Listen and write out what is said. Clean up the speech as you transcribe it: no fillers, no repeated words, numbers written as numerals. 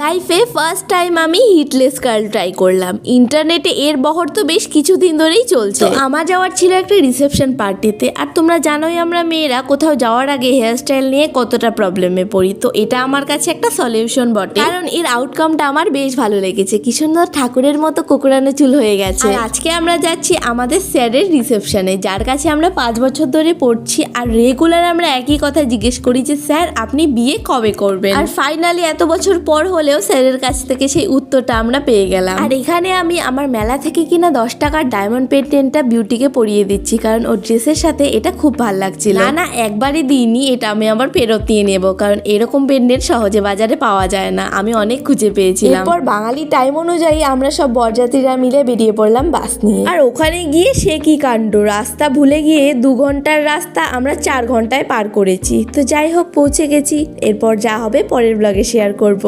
লাইফে first time আমি হিটলেস curl try করলাম। ইন্টারনেটে এর বহর তো বেশ কিছুদিন ধরেই চলছে। তো আমার যাওয়ার ছিল একটা রিসেপশন পার্টিতে, আর তোমরা জানোই আমরা মেয়েরা কোথাও যাওয়ার আগে হেয়ার স্টাইল নিয়ে কতটা প্রবলেমে পড়ি। তো এটা আমার কাছে একটা সলিউশন বটে, কারণ এর আউটকামটা আমার বেশ ভালো লেগেছে। কি সুন্দর ঠাকুরের মতো কোকড়ানো চুল হয়ে গেছে। আর আজকে আমরা যাচ্ছি আমাদের স্যারের রিসেপশনে, যার কাছে আমরা 5 বছর ধরে পড়ছি। আর রেগুলার আমরা একই কথা জিজ্ঞেস করি যে স্যার আপনি বিয়ে কবে করবেন। আর ফাইনালি এত বছর পর হলেও স্যারের কাছ থেকে সেই উত্তরটা আমরা পেয়ে গেলাম। আর এখানে আমি আমার মেলা থেকে কিনা 10 টাকার ডায়মন্ড পেন্ডেন্টটা বিউটিকে পরিয়ে দিচ্ছি, কারণ ওর ড্রেসের সাথে এটা খুব ভালো লাগছিল। না একবারই দিইনি, এটা আমি আবার ফেরত নিয়ে নেব, কারণ এরকম পেন্ডেন্ট সহজে বাজারে পাওয়া যায় না। আমি অনেক খুঁজে পেয়েছিলাম। এরপর বাঙালি টাইম অনুযায়ী আমরা সব বরযাত্রীরা মিলে বেরিয়ে পড়লাম বাস নিয়ে। আর ওখানে গিয়ে সে কি কাণ্ড, রাস্তা ভুলে গিয়ে 2 ঘন্টার রাস্তা আমরা 4 ঘন্টায় পার করেছি। তো যাই হোক, পৌঁছে গেছি। এরপর যা হবে পরের ব্লগে শেয়ার করব।